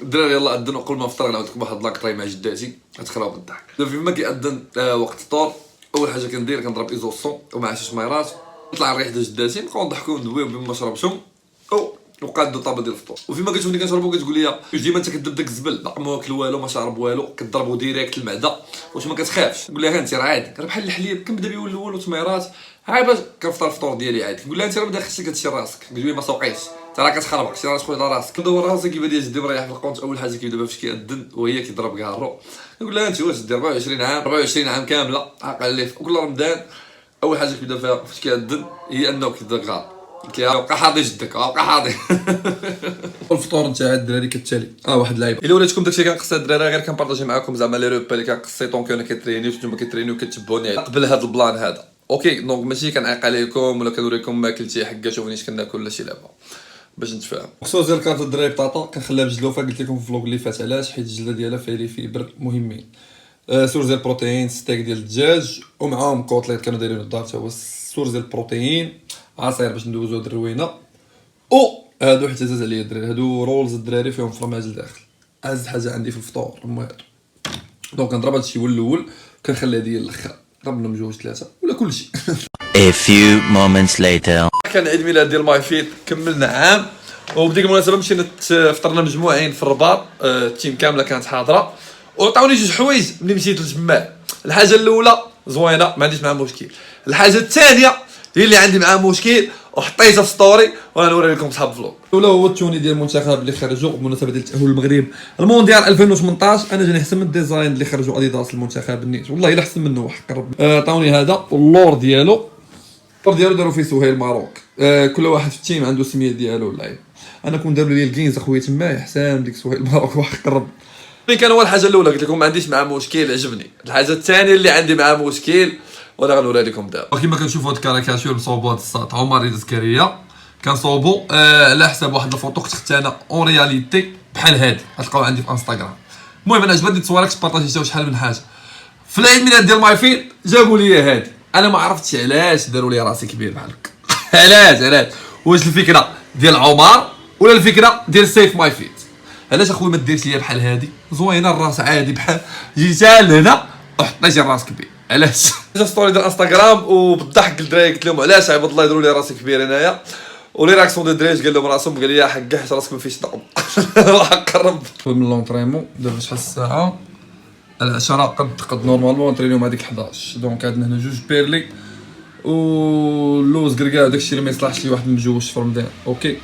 الدراري يلاه اذن وقبل ما نفطر نعاود لكم واحد لاكطري مع جداتي غتخراو بالضحك. دابا فيما كيأذن وقت الفطور اول حاجه كندير كنضرب ايزوسون ومع شي شميرات نطلع نريح ديال جداتي نبقاو نضحكو ندويو بما ما شربتهم وقادو طابه ديال الفطور. وفيما كتشوفني كنشربو كتقول لي واش ديما انت كدب داك الزبل باقي ما واكل والو ما شارب والو كضربو ديريكت المعده واش ما كتخافش؟ نقول لها انت راه عادي راه بحال الحليب كنبدا بيه الاول وتميرات عا باش كنفطر الفطور ديالي عادي. نقول لها انت راه ما داخلش لك هادشي راسك قول لي ما سوقيش انت راه كتخربق شي راه تخوي على راسك. ندور راسي كيبان لي جدي مريح في القونت اول حاجه كيبدا فاش كيأذن وهي كيضرب كارو. نقول لها انت واش دير 24 عام كامله عاقل عليه في كل رمضان اول حاجه كيبدا فيها فاش كيأذن هي انه كيضرب كارو. بقى حاضي جدك بقى حاضي. الفطور نتاع الدراري كالتالي واحد اللعيبه الا ولاتكم داكشي كنقص الدراري غير كنبارطاجي معاكم زعما لي روبا اللي كنقصيتهم كانوا كيترينيو نتوما كيترينيو كتبعوني قبل هذا البلان هذا اوكي. دونك ماشي كنعيق عليكم ولا كنوريكم ما اكلتي حكا شوفوني اش كناكل ولا شي لعبه باش نتفاهم. خصوصا ديال كارت الدراري بطاطا كنخليها بجلوفه قلت لكم في الفلوق اللي فات علاش حيت الجله ديالها فيها لي فيبر مهمين. سورس ديال البروتين ستيك ديال الدجاج ومعاهم كوتليت كانوا دايرين الدار حتى هو سورس ديال البروتين عصير باش ندوزو هاد الروينه هادو حيت عزاز عليا الدراري هادو رولز الدراري فيهم فرماج لداخل اعز حاجه عندي في الفطور هما هادو. دونك كنضرب هادشي هو الاول كنخليها ديال الاخر ضربنا بجوج ثلاثه ولا كلشي. A few moments later كان عيد ميلاد ديال ماي فيت كملنا عام وبديك المناسبه مشينا فطرنا مجموعين في الرباط التيم كامله كانت حاضره وعطاوني جوج حوايج ملي مشيت للجماع. الحاجه الاولى زوينه ما عنديش معها مشكل. الحاجه الثانيه هي اللي عندي معها مشكل وحطيتها في ستوري وغنوري لكم صحاب الفلوق. الاولى هو التوني ديال المنتخب اللي خرجوا بالمناسبه ديال تاهل المغرب المونديال 2018. انا جاني احسن من الديزاين اللي خرجوا اديداس المنتخب النيت والله الا احسن منه وحق ربي. عطاوني هذا واللور ديالو داروا فيه سهيل ماروك. كل واحد في التيم عنده سميه ديالو اللعيب. انا كون داروا لي الكينز اخويا تما احسن ديك سهيل ماروك وحق ربي. ملي كان هو الحاجه الاولى قلت لكم ما عنديش معاه مشكل عجبني. الحاجه الثانيه اللي عندي معاه مشكل وانا غنوري لكم دابا. كيما كنشوفوا هاد الكاريكاتور مصوبوا هاد الساط عمر زكريا كنصوبوا على حساب واحد الفوطو كنت انا اون رياليتي بحال هادي غتلقاو عندي في انستغرام. المهم انا عجبتني التصويره كنت بارطاجيتها شحال من حاجه. في العيد ميلاد ديال ماي فيت جابوا لي هادي انا ما عرفتش علاش داروا لي راسي كبير بحال هكا. علاش واش الفكره ديال عمر ولا الفكره ديال سيف ماي فيت؟ علاش اخويا ما ديرش ليا بحال هادي زوينه الراس عادي بحال جيتها لهنا وحطيتي الراس كبير علاش؟ جا ستوري ديال انستغرام وبالضحك الدراري قلت لهم علاش عباد الله يديروا لي راسي كبير هنايا ولي رياكسيون ديال الدراري قال لهم راسهم قال لي حق حيت راسك ما فيش طعم. حق الرب من لونطريمون دابا شحال الساعه 10 قد نورمالمون نترينيو مع ديك 11. دونك عندنا هنا جوج بيرلي ولوز كركاع داكشي اللي ما يصلحش لي واحد مجوج في رمضان اوكي.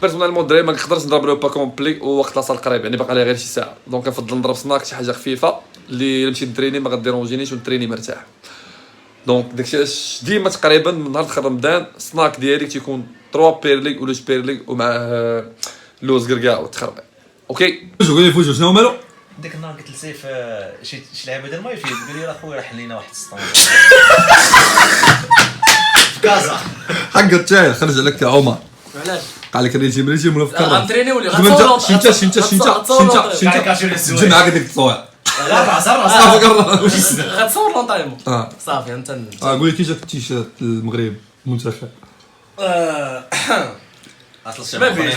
بيرسونيلمون الدراري ما نقدرش نضرب لو با كومبلي ووقت لاصال قريب يعني باقي لي غير شي ساعه. دونك كنفضل نضرب سناك شي حاجه خفيفه اللي مشيت نتريني ما غديرونجينيش ونتريني مرتاح. دونك داكشي علاش ديما تقريبا من نهار دخل رمضان سناك ديالي تيكون 3 بيرلي ولا 2 بيرلي ومع لوز كركاع وتخربيق اوكي. قول لي فوجو شنو مالو ديك النهار قلت لسيف شي لعيبه ديال ماي فيت قال لي راه خويا راه حلينا واحد السطون في كازا حق التاي خرج عليك يا عمر. علاش؟ قال لك ريجيم ولا في كرة غنتريني ولي غتصور جمع هكا ديك التصوير لا بعصر غتصور لونطريمون صافي انت قول لي كي جاك التيشيرت المغرب المنتخب.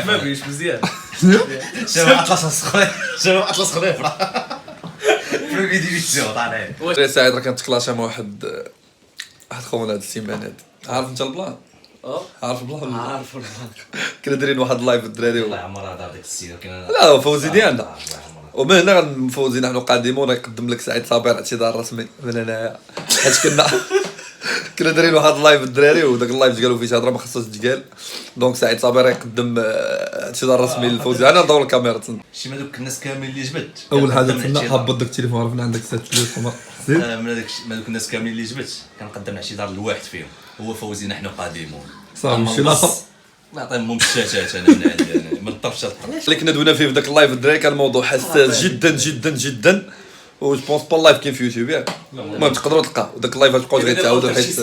ما بيش مزيان شباب اطلس خليفره في الفيديو طالعين. واش سعيد راه كنتكلاشا مع واحد خونا هاد السيمانه هادي. عارف انت البلان؟ عارف البلان؟ عارف كنا دايرين واحد اللايف الدراري والله عمرها دار ديك السيده كاين لا فوزي ديالنا ومن هنا غنفوزي نحن قادمون يقدم لك سعيد صابر اعتذار رسمي من هنايا حيت كنا دايرين واحد اللايف الدراري وداك اللايف قالوا فيه هضره ما خصهاش تقال. دونك سعيد صابر يقدم اعتذار رسمي للفوزي. انا ندور الكاميرا تما شي ما دوك الناس كاملين اللي جبت اول حاجه تما هبط داك التليفون عرفنا عندك 6 فلوس من هذاك ما دوك الناس كاملين اللي جبت كنقدم اعتذار لواحد فيهم هو فوزي نحن قادمون صافي شي لاصق نعطيهم بالشاشات انا من عندي انا من الطرف للطرف اللي كنا دوينا فيه في ذاك اللايف الدراري كان الموضوع حساس جدا جدا جدا و جو بونس با اللايف كاين في يوتيوب ياك المهم تقدروا تلقاو داك اللايف تبقاو غيتعاودوا حيت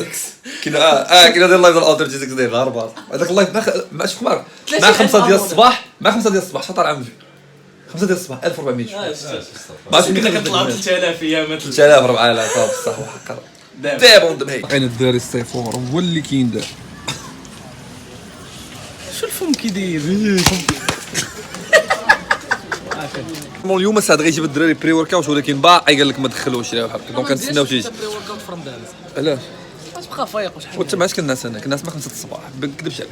كاين كاين هذا اللايف الالتر جي 6 ديال غربه هذاك اللايف مع شوف مع 5 ديال الصباح مع 5 ديال الصباح شطر عام 5 ديال الصباح 1400 ما كنا كنطلعوا 3000 ايام 3000 4000 صافي بصح وحق دابا دابا بقينا الدراري السيفور هو اللي كاين دابا شو الفم كيدير باقي. اليوم الساعه غيجيب الدراري بري ورك اوت ولكن باقي قال لك ما دخلوش ليه بحال دونك كنتسناو تيجي. بري ورك اوت في رمضان. علاش؟ تبقى فايق وشحال. وانت معاش كناس انا كناس ما 5 الصباح ما نكذبش عليك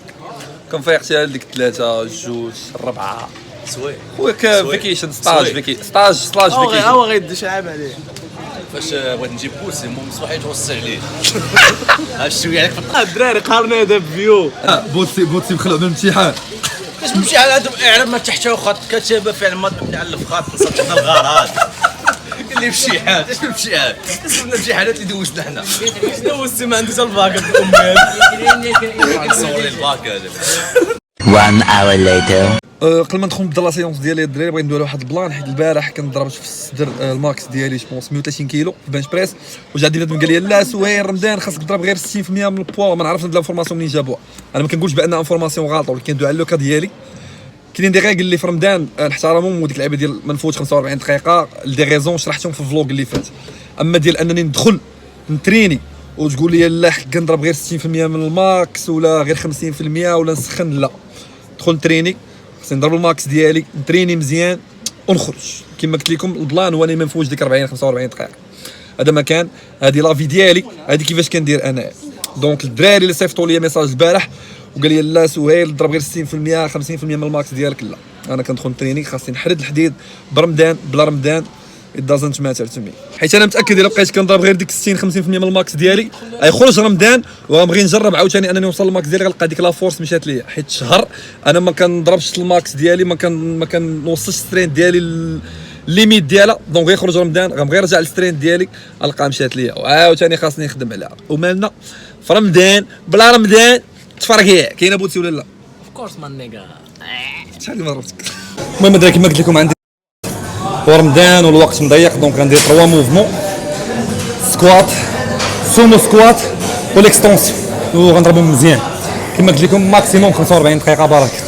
كنفيق حتى ديك 3 2 4 سوي وك فيكيشن ستاج فيكيشن هو غيدي شعاب عليه. فاش بغيت نجيب بوسي مو مصباح يتوسع عليه اش شويه عليك الدراري قارنا هذا بفيو. بوتسي مخلوع من الامتحان باش نمشي على هذا اعرف ما تحت خط كتابه فعلا ما على الخط نصب حنا الغارات قال لي مشي حال اش نمشي حال اسمنا الامتحانات اللي دوزنا حنا دوزتي ما عنديش الباكا بالكمال. نصور لي الباك هذا 1 hour later. قبل ما ندخل نبدا لا سيونس ديالي الدراري بغيت ندير واحد البلان حيت البارح كنت ضربت في الصدر الماكس ديالي جوبونس 130 كيلو في البنش بريس وجا عندي بنادم قال لي لا سهير رمضان خاصك تضرب غير 60% من البوا ما نعرفش هاد الانفورماسيون منين جابوها انا ما كنقولش بان انفورماسيون غلطه ولكن كندوي على لوكا ديالي كاينين دي ريغل اللي في رمضان نحترمهم وديك اللعبه ديال ما نفوتش 45 دقيقه لدي غيزون شرحتهم في الفلوق اللي فات اما ديال انني ندخل نتريني وتقول لي لا حق نضرب غير 60% من الماكس ولا غير 50% ولا نسخن لا ندخل نتريني خصني نضرب الماكس ديالي نتريني مزيان ونخرج كما قلت لكم البلان هو اني ما نفوتش ديك 40 45 دقيقه هذا ما كان هذه لافي ديالي هذه كيفاش كندير انا دونك الدراري اللي صيفطوا لي ميساج البارح وقال لي لا سهيل ضرب غير 60% 50% من الماكس ديالك لا انا كندخل نتريني خاصني نحرد الحديد برمضان بلا رمضان it doesn't matter to me حيت انا متاكد الا بقيت كنضرب غير ديك 60 50% من الماكس ديالي غيخرج رمضان وغنبغي نجرب عاوتاني انني نوصل للماكس ديالي غنلقى ديك لا فورس مشات ليا حيت شهر انا ما كنضربش الماكس ديالي ما كنوصلش السترين ديالي الليميت ديالها دونك غيخرج رمضان غنبغي نرجع للسترين ديالي غنلقى مشات ليا وعاوتاني خاصني نخدم عليها ومالنا في رمضان بلا رمضان تفرقيه كاينه بوتي ولا لا اوف كورس مان نيغا. شحال ما ضربتك المهم دراري كما قلت لكم عندي ورمضان والوقت مضيق دونك غندير 3 موفمون سكوات سومو سكوات والاكستونسيون وغنضربهم مزيان كما قلت لكم ماكسيموم 45 دقيقه بركه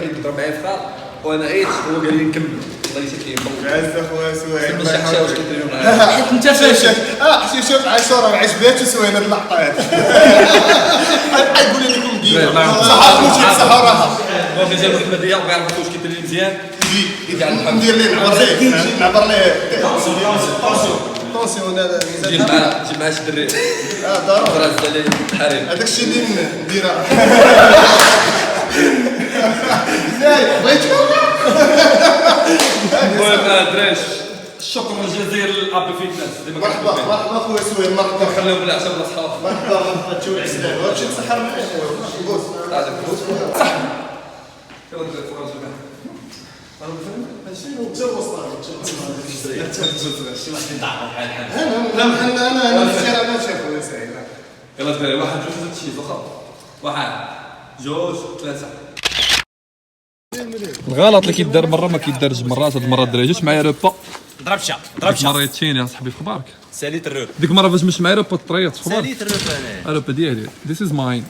كيف يضرب معايا في خاط وانا عييت هو قال لي نكمل الله يسلمك عز اخويا سويعين ماشي حتى واش كديروا معايا حيت انت فاشل. حشيشات عاشوره مع عجباتو سوينا اللقطات يقول لكم ديما صحاب ماشي صحراها دونك جاب الحمديه وما يعرفوش كيدير مزيان ندير ليه نعبر ليه طونسيون هذا جيب معاه شي دري ضروري فرز عليه الحريم هذاك الشيء اللي نديرها بغيتو المهم دريش الشكر الجزير للاب فيتنس ديما مرحبا مرحبا خويا سوير مرحبا خليهم بالعشاء ولا صحاب مرحبا تشوف العسلان وهادشي تسحر معايا خويا بوس صح انا مزيان انا شايف خويا سعيد يلا دراري واحد جوج ثلاث شي واخا واحد جوج ثلاثة الغلط اللي كيدار مرة ما كيدارش مرات هاد المرة الدراري جوج معايا روبا ضرب شا ديك مرة يتشيني اصاحبي في اخبارك ساليت الروب ديك مرة فاش مش معايا روبا تريط في اخبارك ساليت الروب انا روبا ديالي ذيس از ماين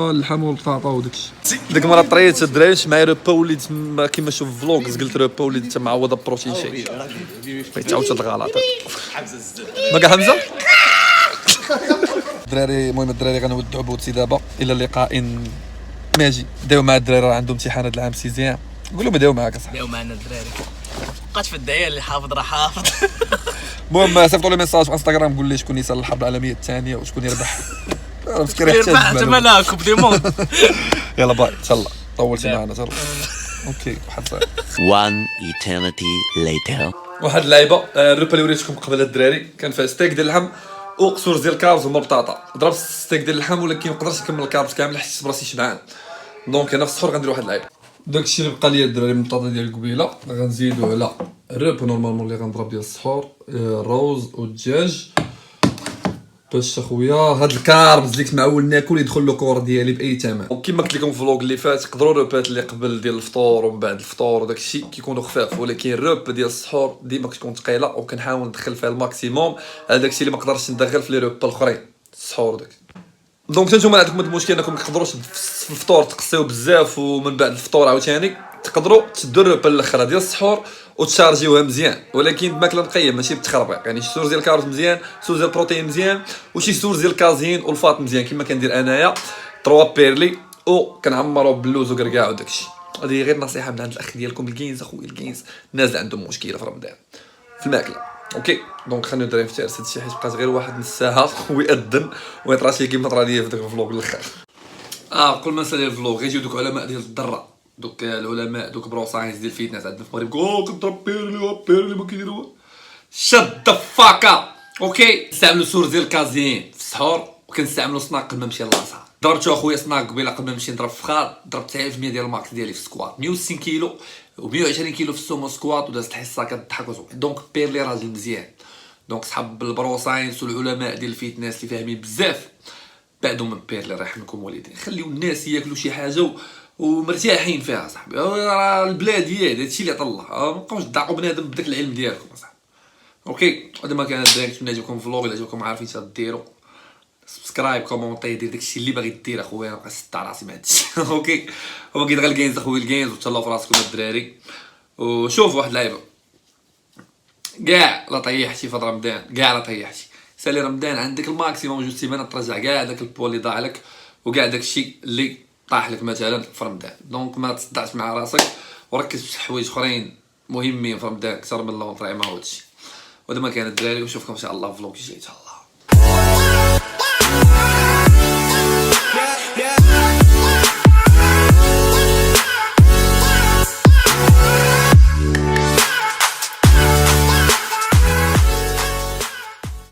اللحم والبطاطا وداكشي ديك المرة طريت الدراري مش معايا روبا وليت كيما نشوف فلوغز قلت روبا وليت معوضة بروتين شيك بغيت تعاود هاد الغلط ما كاع حمزة الدراري المهم الدراري غنودعوا بوتسي دابا الى اللقاء ماجي داو مع الدراري راه عندهم امتحان هاد العام سيزيام قول لهم داو معاك اصاحبي داو معنا الدراري بقات في الدعايه اللي حافظ راه حافظ. المهم صيفطوا لي ميساج في انستغرام قول لي شكون يسال الحرب العالميه الثانيه وشكون يربح فكر يربح حتى مالا كوب دي موند. يلا باي ان شاء الله طولتي معنا ان شاء الله اوكي واحد صاير One eternity later. واحد اللعيبه الروبا اللي وريتكم قبل الدراري كان فيها ستيك ديال اللحم وقصور ديال الكاربز وما بطاطا ضربت ستيك ديال اللحم ولكن ما قدرتش نكمل الكاربز كامل حيت براسي شبعان دونك انا في السحور غندير واحد اللعيبه داكشي اللي بقى لي الدراري من البطاطا ديال القبيله غنزيدو على الروب نورمالمون اللي غنضرب ديال السحور الروز والدجاج باش اخويا هاد الكاربز اللي كنت معول ناكل يدخل له كور ديالي باي ثمن وكما قلت لكم في الفلوق اللي فات تقدروا الروبات اللي قبل ديال الفطور ومن بعد الفطور وداك الشيء كيكونوا خفاف ولكن الروب ديال السحور ديما كتكون ثقيله وكنحاول ندخل فيها الماكسيموم هذاك الشيء اللي ما قدرتش ندخل في لي روب الاخرين السحور داك دونك نتوما عندكم هاد المشكل انكم ما تقدروش في الفطور تقصيو بزاف ومن بعد الفطور عاوتاني تقدروا تشدوا الروب الاخرى ديال السحور وتشارجيوها مزيان ولكن بماكله نقيه ماشي بتخربيق يعني شي سورز ديال الكارب مزيان سورز ديال البروتين مزيان وشي سورز ديال الكازين والفاط مزيان كما كندير انايا 3 بيرلي وكنعمرو باللوز وكركاع وداكشي هذه غير نصيحه من عند الاخ ديالكم الكينز اخويا الكينز الناس اللي عندهم مشكله في رمضان في الماكله اوكي دونك خلينا ندير في هذا الشيء حيت بقات غير واحد نص ساعه ويأذن ويطرا شي كيما طرا ليا في داك الفلوق الاخر قبل ما نسالي الفلوق غيجيو دوك علماء ديال الذره دوك العلماء دوك بروساينس ديال الفيتنس عندنا في المغرب كنضرب بيرلي ما كيديروا شد فاكا اوكي نستعملوا سور ديال الكازين في السحور وكنستعملوا سناك قبل ما نمشي للاصا ضربتو اخويا سناك قبيله قبل ما نمشي نضرب في خال ضربت 90% ديال الماكس ديالي في السكوات 160 كيلو و120 كيلو في السومو سكوات ودازت الحصه كضحك دونك بيرلي راجل مزيان دونك صحاب البروساينس والعلماء ديال الفيتنس اللي فاهمين بزاف بعدوا من بيرلي الله يرحمكم والدين خليو الناس ياكلوا شي حاجه ومرتاحين فيها صاحبي راه البلاد هي هادشي اللي عطا الله ما بقاوش تضعوا بنادم بداك العلم ديالكم صاحبي اوكي هذا ما كان الدراري كنتمنى يعجبكم الفلوغ الا عجبكم عارفين اش ديروا سبسكرايب كومونتي دير داكشي اللي باغي دير اخويا نبقى نسد على راسي مع هادشي اوكي هو كيدغال الجيمز اخويا الجيمز وتهلاو في راسكم الدراري وشوف واحد اللعيبه كاع لا طيحتي في رمضان كاع لا طيحتي سالي رمضان عندك الماكسيموم جوج سيمانات ترجع كاع داك البول اللي ضاع لك وكاع داكشي اللي طاح لك مثلا في رمضان دونك ما تصدعش مع راسك وركز في حوايج اخرين مهمين في رمضان اكثر من الله وطريق ما هو هادشي وهذا ما كان الدراري وشوفكم ان شاء الله في فلوق جاي ان شاء الله.